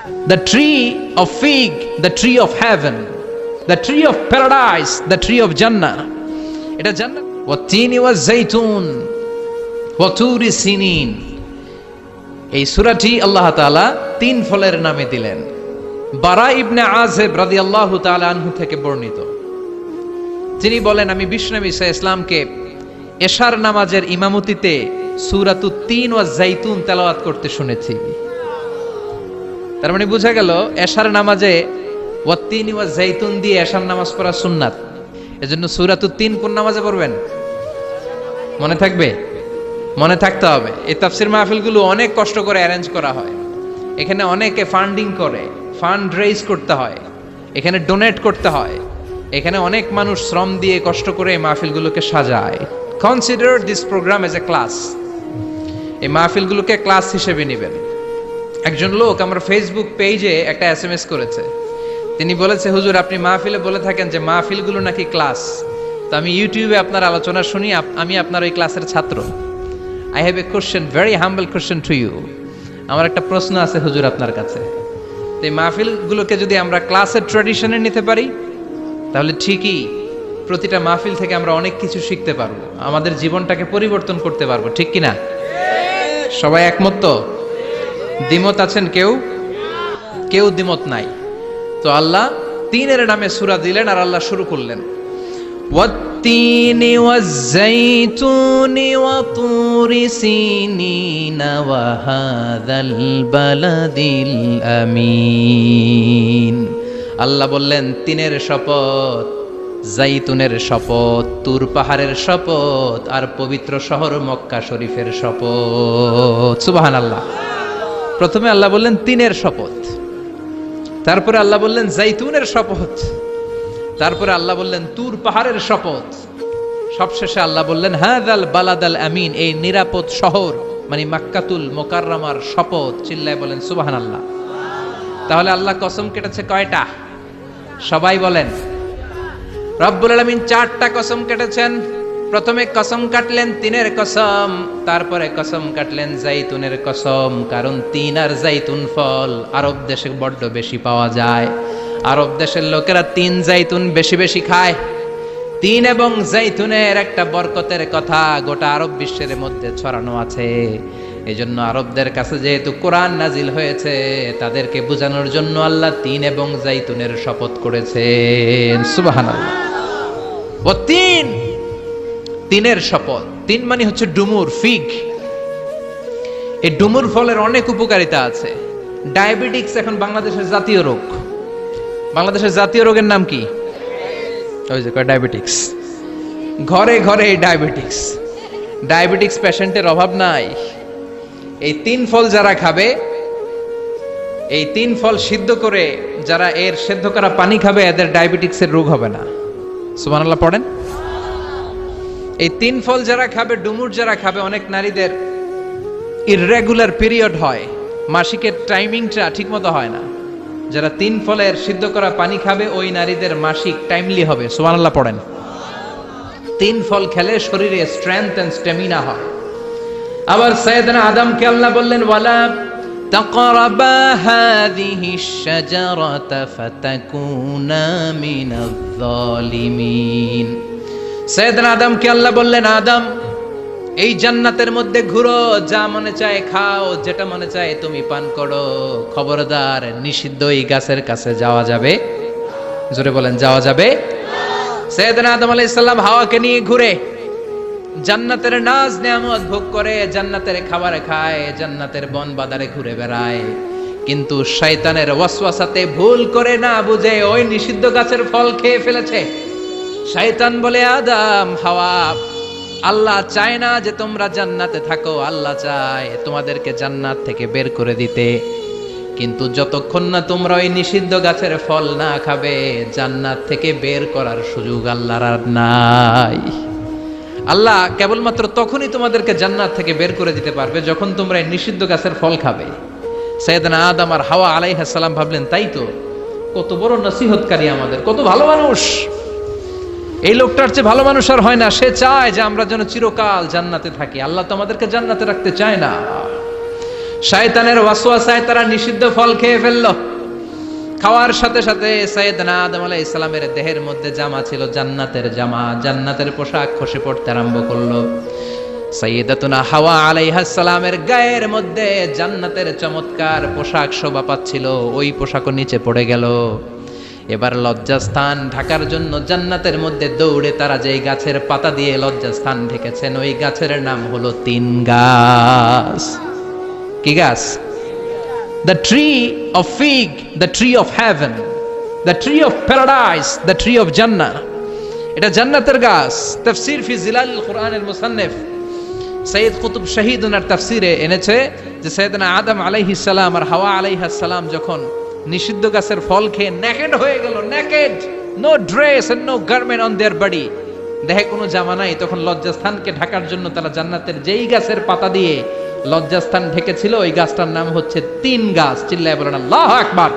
The tree of fig, the tree of heaven, the tree of paradise, the tree of Jannah. এটা জান্নাত। ওয়াতিনি ওয়াযাইতুন ওয়া তুরি সিনিন। এই সূরাটি আল্লাহ তাআলা তিন ফলের নামে দিলেন। বারা ইবনে আযিব রাদিয়াল্লাহু তাআলা আনহু থেকে বর্ণিত, তিনি বলেন, আমি বিশ্বনবী সাল্লাল্লাহু আলাইহি ওয়াসাল্লামকে এশার নামাজের ইমামতিতে সূরাতুত তিন ওয়া যাইতুন তেলাওয়াত করতে শুনেছি। তার মানে বোঝা গেল এশার নামাজে ওয়াতিনি ওয়া যাইতুন দিয়ে এশার নামাজ পড়া সুন্নাত। এজন্য সূরাতুত তিন কোন নামাজে পড়বেন? মনে থাকবে? মনে থাকতে হবে। এই তাফসীর মাহফিলগুলো অনেক কষ্ট করে অ্যারেঞ্জ করা হয়। এখানে অনেকে ফান্ডিং করে, ফান্ড রেইজ করতে হয়, এখানে ডোনেট করতে হয়, এখানে অনেক মানুষ শ্রম দিয়ে কষ্ট করে এই মাহফিলগুলোকে সাজায়। Consider this program as a class. এই মাহফিলগুলোকে ক্লাস হিসেবে নেবেন। একজন লোক আমার ফেসবুক পেজে একটা এসএমএস করেছে। তিনি বলেছে, হুজুর আপনি মাহফিলে বলে থাকেন যে মাহফিলগুলো নাকি ক্লাস, তো আমি ইউটিউবে আপনার আলোচনা শুনি, আমি আপনার ওই ক্লাসের ছাত্র। I have a question, very humble question to you. আমার একটা প্রশ্ন আছে হুজুর আপনার কাছে। তো এই মাহফিলগুলোকে যদি আমরা ক্লাসের ট্র্যাডিশনে নিতে পারি, তাহলে ঠিকই প্রতিটা মাহফিল থেকে আমরা অনেক কিছু শিখতে পারবো, আমাদের জীবনটাকে পরিবর্তন করতে পারবো, ঠিক কিনা? সবাই একমত তো? দ্বিমত আছেন কেউ? কেউ দ্বিমত নাই। তো আল্লাহ তিনের নামে সূরা দিলেন আর আল্লাহ শুরু করলেন, ওয়াত্তিনি ওয়াযাইতুনি ওয়া তুরি সিনিনা ওয়া হাযাল বালাদিল আমিন। আল্লাহ বললেন তিনের শপথ, জাইতুনের শপথ, তুর পাহাড়ের শপথ, আর পবিত্র শহর মক্কা শরীফের শপথ। সুবহানাল্লাহ। প্রথমে আল্লাহ বললেন তিনের শপথ, তারপরে আল্লাহ বললেন জাইতুনের শপথ, তারপরে আল্লাহ বললেন তুর পাহাড়ের শপথ, সবশেষে আল্লাহ বললেন হাযাল বালাদাল আমিন, এই নিরাপদ শহর মানে মক্কাতুল মুকাররমার শপথ। চিল্লায় বলেন সুবহানাল্লাহ। তাহলে আল্লাহ কসম কেটেছে কয়টা? সবাই বলেন। রব্বুল আলামিন চারটা কসম কেটেছেন। প্রথমে কসম কাটলেন তিনের কসম, তারপরে কসম কাটলেন জাইতুনের কসম, কারণ তিন আর জাইতুন ফল আরব দেশে বড্ড বেশি পাওয়া যায়। আরব দেশের লোকেরা তিন জাইতুন বেশি বেশি খায়। তিন এবং জাইতুনের একটা বরকতের কথা গোটা আরব বিশ্বের মধ্যে ছড়ানো আছে। এই জন্য আরবদের কাছে যেহেতু কোরআন নাজিল হয়েছে, তাদেরকে বোঝানোর জন্য আল্লাহ তিন এবং জাইতুনের শপথ করেছেন। সুবহানাল্লাহ। ও তিন, তিনের শপথ। তিন মানে হচ্ছে ডুমুর, ফিগ। এই ডুমুর ফলের অনেক উপকারিতা আছে। ডায়াবেটিক্স এখন বাংলাদেশের জাতীয় রোগ। বাংলাদেশের জাতীয় রোগের নাম কি? ওই যে ডায়াবেটিক্স। ঘরে ঘরে ডায়াবেটিক্স। ডায়াবেটিক্স পেশেন্টের অভাব নাই। এই তিন ফল যারা খাবে, এই তিন ফল সিদ্ধ করে যারা এর সেদ্ধ করা পানি খাবে, এদের ডায়াবেটিক্সের রোগ হবে না। সুবহানাল্লাহ পড়েন। এই তিন ফল যারা খাবে, ডুমুর যারা খাবে, অনেক নারীদের ইররেগুলার পিরিয়ড হয়, মাসিকের টাইমিংটা ঠিকমতো হয় না। যারা তিন ফলের সিদ্ধ করা পানি খাবে, ওই নারীদের মাসিক টাইমলি হবে। সুবহানাল্লাহ পড়েন। তিন ফল খেলে শরীরে স্ট্রেংথ এন্ড স্ট্যামিনা হয়। আবার সাইয়েদনা আদমকে আল্লাহ বললেন, ওয়ালা তাকরাবা হাযিহিশ শাজারাতা ফাতাকুনা মিনাজ জালিমিন। সাইয়েদনা আদমকে আল্লাহ বললেন, আদম এই জান্নাতের মধ্যে ঘুরো, যা মনে চায় খাও, যেটা মনে চায় তুমি পান করো, খবরদার নিষিদ্ধ এই গাছের কাছে যাওয়া যাবে। জোরে বলেন, যাওয়া যাবে। সাইয়েদনা আদম আলাইহিস সালাম হাওয়াকে নিয়ে ঘুরে, জান্নাতের নাজ নেয়ামত ভোগ করে, জান্নাতের খাবার খায়, জান্নাতের বন বাদারে ঘুরে বেড়ায়, কিন্তু শয়তানের ওয়াসওয়াসাতে ভুল করে না বুঝে ওই নিষিদ্ধ গাছের ফল খেয়ে ফেলেছে। শয়তান বলে, আদম, হাওয়া, আল্লাহ চায় না যে তোমরা জান্নাতে থাকো, আল্লাহ চায় তোমাদেরকে জান্নাত থেকে বের করে দিতে, কিন্তু যতক্ষণ না তোমরা ওই নিষিদ্ধ গাছের ফল না খাবে, জান্নাত থেকে বের করার সুযোগ আল্লাহর আর নাই। আল্লাহ কেবলমাত্র তখনই তোমাদেরকে জান্নাত থেকে বের করে দিতে পারবে যখন তোমরা এই নিষিদ্ধ গাছের ফল খাবে। সাইয়েদনা আদম আর হাওয়া আলাইহিস সালাম ভাবলেন, তাই তো, কত বড় নসিহতকারী আমাদের, কত ভালো মানুষ, এই লোকটার চেয়ে ভালো মানুষ আর হয় না। সে চায় যে আমরা যেন চিরকাল জান্নাতে থাকি। আল্লাহ তো আমাদেরকে জান্নাতে রাখতে চায় না। শয়তানের ওয়াসওয়াসায় তারা নিষিদ্ধ ফল খেয়ে ফেললো। খাওয়ার সাথে সাথে সাইয়েদনা আদম আলাইহিস সালামের দেহের মধ্যে জামা ছিল জান্নাতের জামা, জান্নাতের পোশাক খসে পড়তে আরম্ভ করলো। সাইয়েদাতুনা হাওয়া আলাইহাস সালামের গায়ের মধ্যে জান্নাতের চমৎকার পোশাক শোভা পাচ্ছিল, ওই পোশাকও নিচে পড়ে গেল। এবার লজ্জাস্থান ঢাকার জন্য জান্নাতের মধ্যে দৌড়ে তারা যেই গাছের পাতা দিয়ে লজ্জাস্থান ঢেকেছেন, ওই গাছের নাম হলো তিন গাছ। কি গাছ? The tree of fig, the tree of heaven, the tree of paradise, the tree of Jannah. এটা জান্নাতের গাছ। তাফসীর ফি জিলালিল কুরআনের মুসান্নিফ সৈয়দ কুতুব শহীদ ওনার তাফসীরে এনেছে যে সাইয়েদনা আদম আলাইহিস সালাম আর হাওয়া আলাইহাস সালাম যখন নিষিদ্ধ গাছের ফল খেয়ে নেকেড হয়ে গেল, naked, no dress and no garment on their body, দেহে কোনো জামা নাই, তখন লজ্জাস্থানকে ঢাকার জন্য তারা জান্নাতের যেই গাছের পাতা দিয়ে লজ্জাস্থান ঢেকেছিল, ওই গাছটার নাম হচ্ছে তিন গাছ। চিল্লায় বলেন আল্লাহু আকবার।